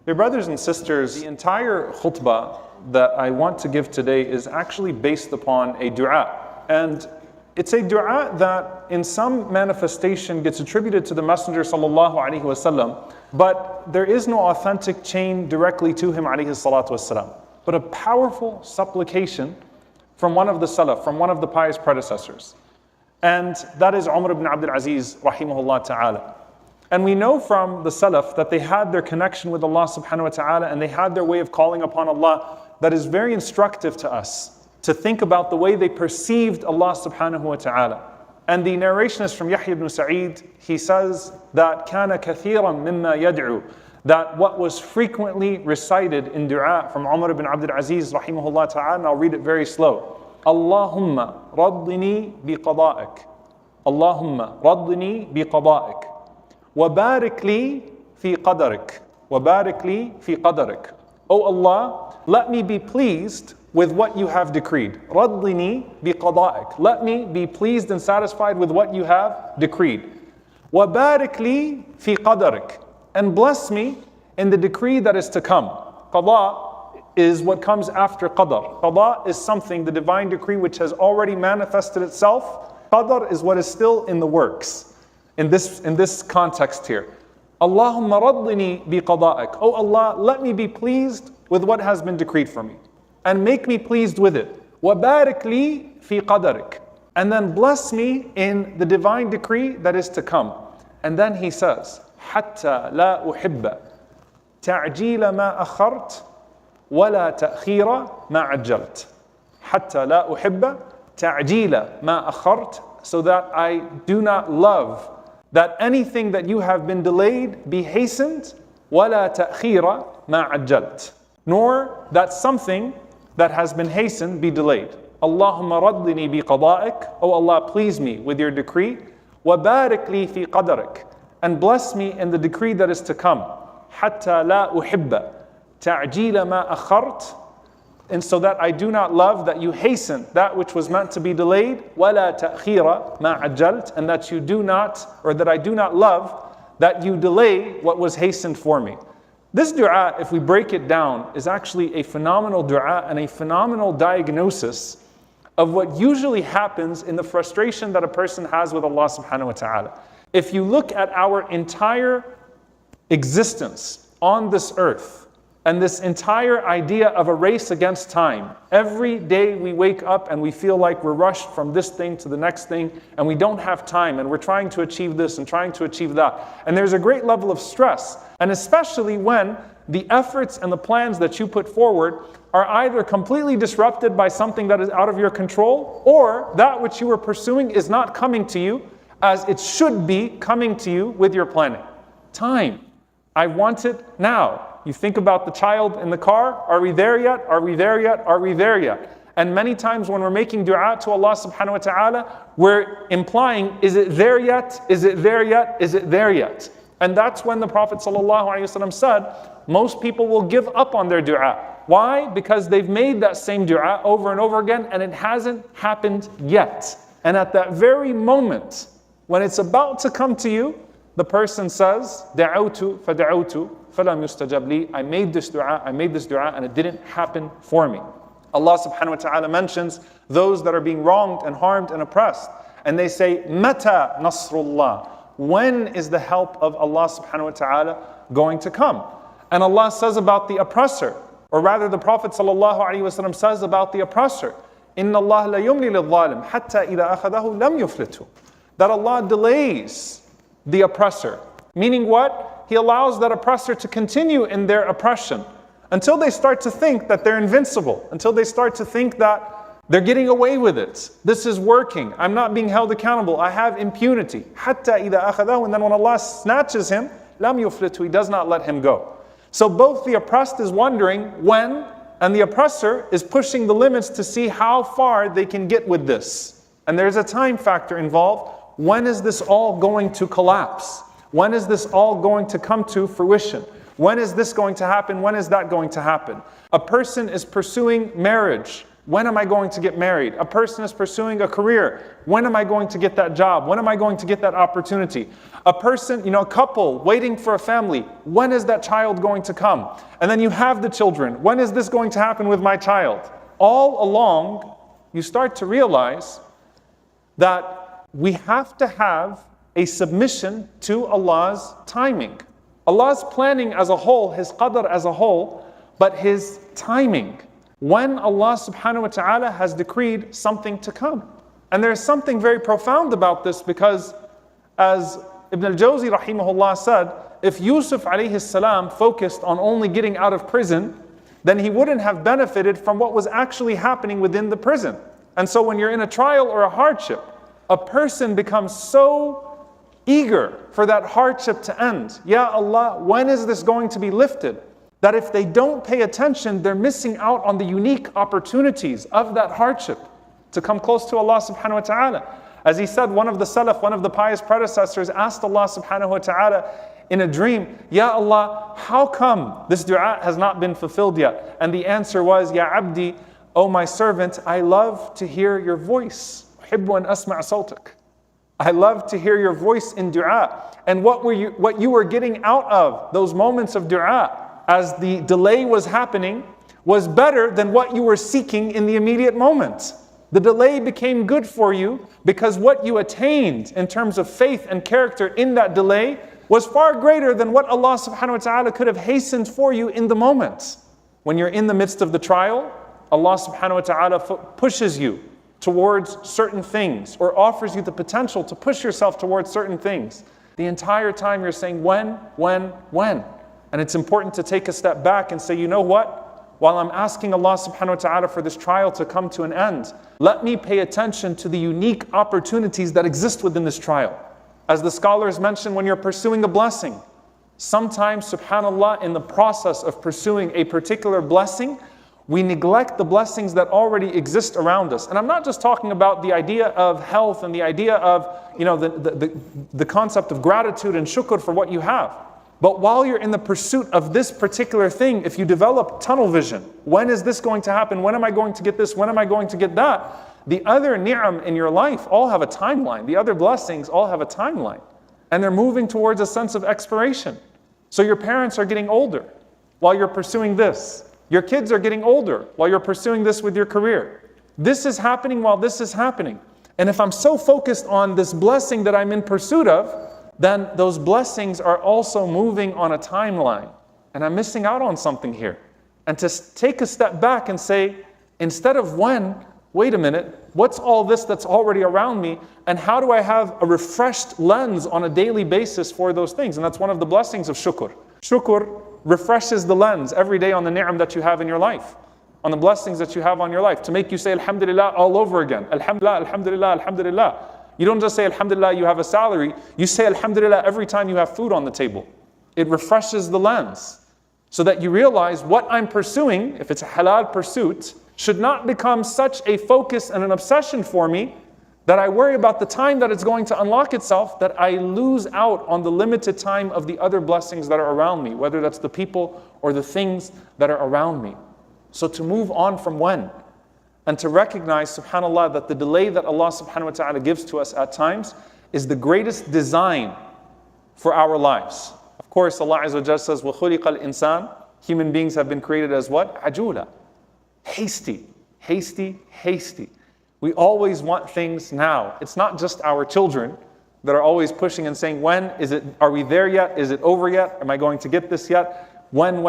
Dear brothers and sisters, the entire khutbah that I want to give today is actually based upon a dua. And it's a dua that in some manifestation gets attributed to the Messenger sallallahu alaihi wasallam, but there is no authentic chain directly to him alaihi salatu wasallam. But a powerful supplication from one of the Salaf, from one of the pious predecessors. And that is Umar ibn Abdul Aziz rahimahullah ta'ala. And we know from the Salaf that they had their connection with Allah subhanahu wa ta'ala, and they had their way of calling upon Allah that is very instructive to us to think about the way they perceived Allah subhanahu wa ta'ala. And the narration is from Yahya ibn Sa'id. He says that كَانَ كَثِيرًا مِمَّا يَدْعُو, that what was frequently recited in dua from Umar ibn Abdul Aziz rahimahullah ta'ala, and I'll read it very slow. Allahumma raddini biqada'ik. Allahumma raddini biqada'ik. وَبَارِكْ لِي فِي قَدَرِكَ وَبَارِكْ لِي فِي قَدَرِكَ. O Allah, let me be pleased with what you have decreed. رَضِّنِي بِقَضَائِكَ. Let me be pleased and satisfied with what you have decreed. وَبَارِكْ لِي فِي قَدَرِكَ. And bless me in the decree that is to come. Qada is what comes after qadar. Qada is something, the divine decree, which has already manifested itself. Qadar is what is still in the works. In this context here. Allahumma raddini bi qada'ik. Oh Allah, let me be pleased with what has been decreed for me. And make me pleased with it. Wa barik li fi qadarik. And then bless me in the divine decree that is to come. And then he says, Hatta la uhibba ta'jila ma akhart wa la ta'khira ma ajjalt. Hatta la uhibba ta'jila ma akhart. So that I do not love that anything that you have been delayed be hastened, وَلَا تَأْخِيرَ مَا عَجَّلْتَ. Nor that something that has been hastened be delayed. Allahumma raddini bi qada'ik. Oh Allah, please me with your decree. وَبَارِكْ لِي فِي قَدَرِكَ. And bless me in the decree that is to come. حَتَّى لَا أُحِبَّ تَعْجِيلَ مَا أَخَرْتَ. And so that I do not love that you hasten that which was meant to be delayed, وَلَا تَأْخِيرَ مَا عَجَّلْتَ. And that you do not, or that I do not love that you delay what was hastened for me. This dua, if we break it down, is actually a phenomenal dua and a phenomenal diagnosis of what usually happens in the frustration that a person has with Allah subhanahu wa ta'ala. If you look at our entire existence on this earth, and this entire idea of a race against time. Every day we wake up and we feel like we're rushed from this thing to the next thing, and we don't have time, and we're trying to achieve this and trying to achieve that. And there's a great level of stress, and especially when the efforts and the plans that you put forward are either completely disrupted by something that is out of your control, or that which you were pursuing is not coming to you as it should be coming to you with your planning. Time. I want it now. You think about the child in the car, are we there yet? Are we there yet? Are we there yet? And many times when we're making dua to Allah subhanahu wa ta'ala, we're implying, is it there yet? Is it there yet? Is it there yet? And that's when the Prophet sallallahu alaihi wasallam said, most people will give up on their dua. Why? Because they've made that same dua over and over again, and it hasn't happened yet. And at that very moment, when it's about to come to you, the person says, دعوت فدعوت فلم يستجب لي. I made this dua, and it didn't happen for me. Allah subhanahu wa ta'ala mentions those that are being wronged and harmed and oppressed. And they say, Mata nasrullah. When is the help of Allah subhanahu wa ta'ala going to come? And Allah says about the oppressor, or rather the Prophet sallallahu alaihi wasallam says about the oppressor, Inna Allah la yumli lil zalim hatta idha akhadahu lam yuflitu. That Allah delays the oppressor. Meaning what? He allows that oppressor to continue in their oppression until they start to think that they're invincible, until they start to think that they're getting away with it. This is working. I'm not being held accountable. I have impunity. Hatta idha akhadahu. And then when Allah snatches him, lam yuflitu, He does not let him go. So both the oppressed is wondering when, and the oppressor is pushing the limits to see how far they can get with this. And there's a time factor involved. When is this all going to collapse? When is this all going to come to fruition? When is this going to happen? When is that going to happen? A person is pursuing marriage. When am I going to get married? A person is pursuing a career. When am I going to get that job? When am I going to get that opportunity? A person, a couple waiting for a family. When is that child going to come? And then you have the children. When is this going to happen with my child? All along, you start to realize that we have to have a submission to Allah's timing. Allah's planning as a whole, His qadr as a whole, but His timing. When Allah subhanahu wa ta'ala has decreed something to come. And there's something very profound about this, because as Ibn al-Jawzi rahimahullah said, if Yusuf alayhi salam focused on only getting out of prison, then he wouldn't have benefited from what was actually happening within the prison. And so when you're in a trial or a hardship, a person becomes so eager for that hardship to end. Ya Allah, when is this going to be lifted? That if they don't pay attention, they're missing out on the unique opportunities of that hardship to come close to Allah subhanahu wa ta'ala. As he said, one of the Salaf, one of the pious predecessors asked Allah subhanahu wa ta'ala in a dream, Ya Allah, how come this dua has not been fulfilled yet? And the answer was, Ya Abdi, O my servant, I love to hear your voice. أحب أن أسمع صوتك. I love to hear your voice in dua. And what you were getting out of those moments of dua as the delay was happening was better than what you were seeking in the immediate moment. The delay became good for you because what you attained in terms of faith and character in that delay was far greater than what Allah subhanahu wa ta'ala could have hastened for you in the moment. When you're in the midst of the trial, Allah subhanahu wa ta'ala pushes you towards certain things or offers you the potential to push yourself towards certain things. The entire time you're saying, when? And it's important to take a step back and say, you know what? While I'm asking Allah subhanahu wa ta'ala for this trial to come to an end, let me pay attention to the unique opportunities that exist within this trial. As the scholars mention, when you're pursuing a blessing, sometimes, subhanAllah, in the process of pursuing a particular blessing, we neglect the blessings that already exist around us. And I'm not just talking about the idea of health and the idea of, the concept of gratitude and shukr for what you have. But while you're in the pursuit of this particular thing, if you develop tunnel vision, when is this going to happen? When am I going to get this? When am I going to get that? The other ni'am in your life all have a timeline. The other blessings all have a timeline. And they're moving towards a sense of expiration. So your parents are getting older while you're pursuing this. Your kids are getting older while you're pursuing this with your career. This is happening while this is happening. And if I'm so focused on this blessing that I'm in pursuit of, then those blessings are also moving on a timeline. And I'm missing out on something here. And to take a step back and say, instead of when, wait a minute, what's all this that's already around me? And how do I have a refreshed lens on a daily basis for those things? And that's one of the blessings of shukr. Shukr refreshes the lens every day on the ni'am that you have in your life, on the blessings that you have on your life, to make you say alhamdulillah all over again. Alhamdulillah, alhamdulillah, alhamdulillah. You don't just say alhamdulillah you have a salary, you say alhamdulillah every time you have food on the table. It refreshes the lens so that you realize what I'm pursuing, if it's a halal pursuit, should not become such a focus and an obsession for me that I worry about the time that it's going to unlock itself, that I lose out on the limited time of the other blessings that are around me, whether that's the people or the things that are around me. So to move on from when, and to recognize, subhanAllah, that the delay that Allah subhanahu wa ta'ala gives to us at times is the greatest design for our lives. Of course, Allah Azza wa Jalla says, وَخُلِقَ الْإِنسَانِ, human beings have been created as what? عَجُولًا, hasty, hasty, hasty. We always want things now. It's not just our children that are always pushing and saying, when is it, are we there yet? Is it over yet? Am I going to get this yet? When?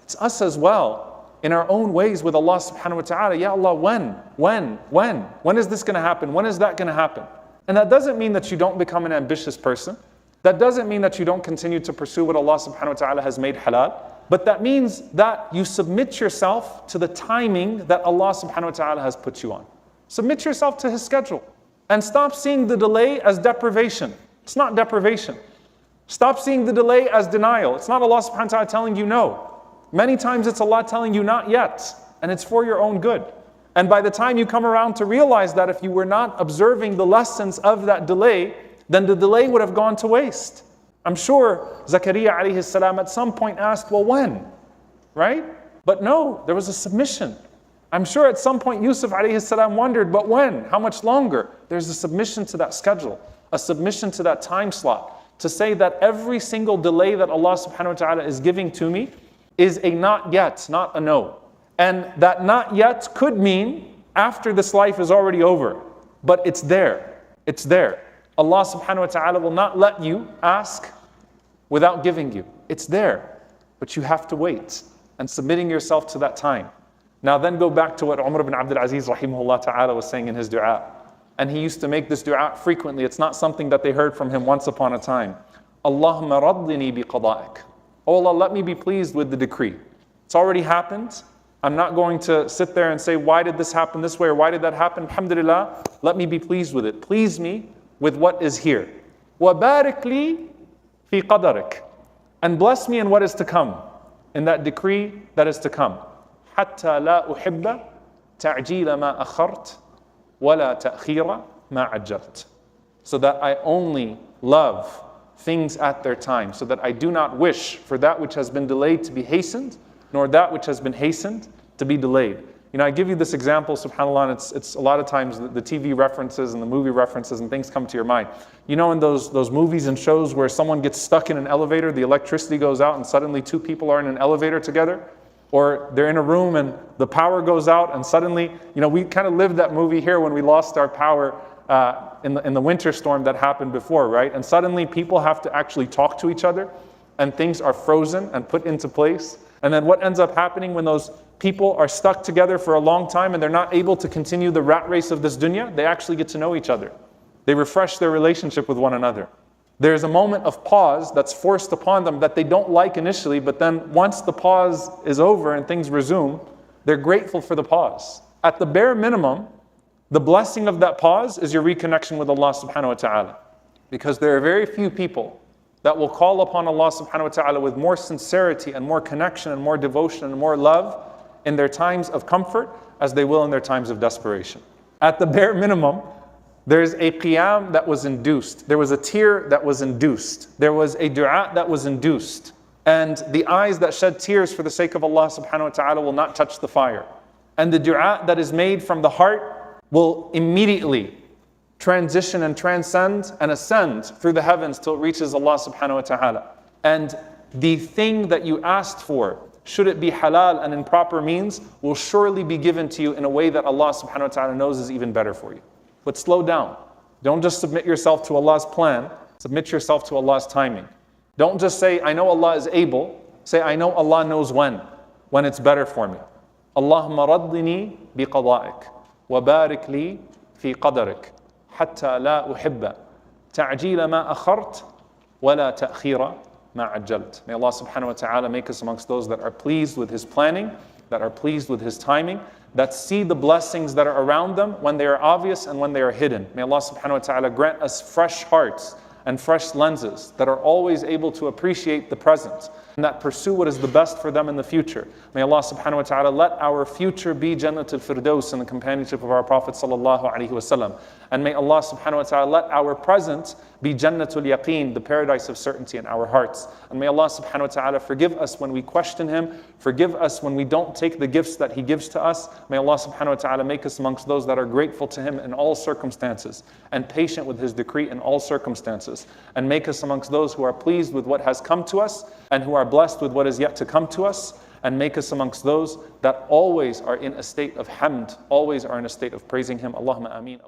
It's us as well. In our own ways with Allah subhanahu wa ta'ala, Ya Allah, when is this going to happen? When is that going to happen? And that doesn't mean that you don't become an ambitious person. That doesn't mean that you don't continue to pursue what Allah subhanahu wa ta'ala has made halal. But that means that you submit yourself to the timing that Allah subhanahu wa ta'ala has put you on. Submit yourself to His schedule. And stop seeing the delay as deprivation. It's not deprivation. Stop seeing the delay as denial. It's not Allah subhanahu wa ta'ala telling you no. Many times it's Allah telling you not yet, and it's for your own good. And by the time you come around to realize that if you were not observing the lessons of that delay, then the delay would have gone to waste. I'm sure Zakaria alayhi salam at some point asked, well, when? Right? But no, there was a submission. I'm sure at some point Yusuf alayhi salam wondered, but when? How much longer? There's a submission to that schedule, a submission to that time slot, to say that every single delay that Allah subhanahu wa ta'ala is giving to me is a not yet, not a no. And that not yet could mean after this life is already over, but it's there. It's there. Allah subhanahu wa ta'ala will not let you ask without giving you. It's there, but you have to wait and submitting yourself to that time. Now then go back to what Umar ibn Abdul Aziz rahimahullah ta'ala was saying in his dua. And he used to make this dua frequently. It's not something that they heard from him once upon a time. Allahumma raddini bi qada'ik. Oh Allah, let me be pleased with the decree. It's already happened. I'm not going to sit there and say, why did this happen this way or why did that happen? Alhamdulillah, let me be pleased with it. Please me with what is here. وَبَارِكْ لِي فِي قَدَرِكَ. And bless me in what is to come, in that decree that is to come. حَتَّى لَا أُحِبَّ تَعْجِيلَ مَا أَخَرْتَ وَلَا تَأْخِيرَ مَا عَجَّلْتَ. So that I only love things at their time, so that I do not wish for that which has been delayed to be hastened, nor that which has been hastened to be delayed. You know, I give you this example, subhanAllah, and it's a lot of times the TV references and the movie references and things come to your mind. You know, in those movies and shows where someone gets stuck in an elevator, the electricity goes out and suddenly two people are in an elevator together? Or they're in a room and the power goes out and suddenly, you know, we kind of lived that movie here when we lost our power in the winter storm that happened before, right? And suddenly people have to actually talk to each other and things are frozen and put into place. And then what ends up happening when those people are stuck together for a long time and they're not able to continue the rat race of this dunya? They actually get to know each other. They refresh their relationship with one another. There's a moment of pause that's forced upon them that they don't like initially, but then once the pause is over and things resume, they're grateful for the pause. At the bare minimum, the blessing of that pause is your reconnection with Allah subhanahu wa ta'ala. Because there are very few people that will call upon Allah subhanahu wa ta'ala with more sincerity and more connection and more devotion and more love in their times of comfort as they will in their times of desperation. At the bare minimum, there's a qiyam that was induced. There was a tear that was induced. There was a dua that was induced. And the eyes that shed tears for the sake of Allah subhanahu wa ta'ala will not touch the fire. And the dua that is made from the heart will immediately transition and transcend and ascend through the heavens till it reaches Allah subhanahu wa ta'ala. And the thing that you asked for, should it be halal and in proper means, will surely be given to you in a way that Allah subhanahu wa ta'ala knows is even better for you. But slow down. Don't just submit yourself to Allah's plan, submit yourself to Allah's timing. Don't just say, I know Allah is able. Say, I know Allah knows when it's better for me. Allahumma raddini bi qada'ik wa barik li fi qadarik hatta la uhibba ta'jila ma akhart wa la ta'khira ma ajjalt. May Allah subhanahu wa ta'ala make us amongst those that are pleased with His planning, that are pleased with His timing, that see the blessings that are around them when they are obvious and when they are hidden. May Allah subhanahu wa ta'ala grant us fresh hearts and fresh lenses that are always able to appreciate the present and that pursue what is the best for them in the future. May Allah subhanahu wa ta'ala let our future be Jannatul Firdaus in the companionship of our Prophet sallallahu alaihi wasallam. And may Allah subhanahu wa ta'ala let our present be Jannatul Yaqeen, the paradise of certainty in our hearts. And may Allah subhanahu wa ta'ala forgive us when we question Him, forgive us when we don't take the gifts that He gives to us. May Allah subhanahu wa ta'ala make us amongst those that are grateful to Him in all circumstances and patient with His decree in all circumstances. And make us amongst those who are pleased with what has come to us and who are blessed with what is yet to come to us. And make us amongst those that always are in a state of hamd, always are in a state of praising Him. Allahumma ameen.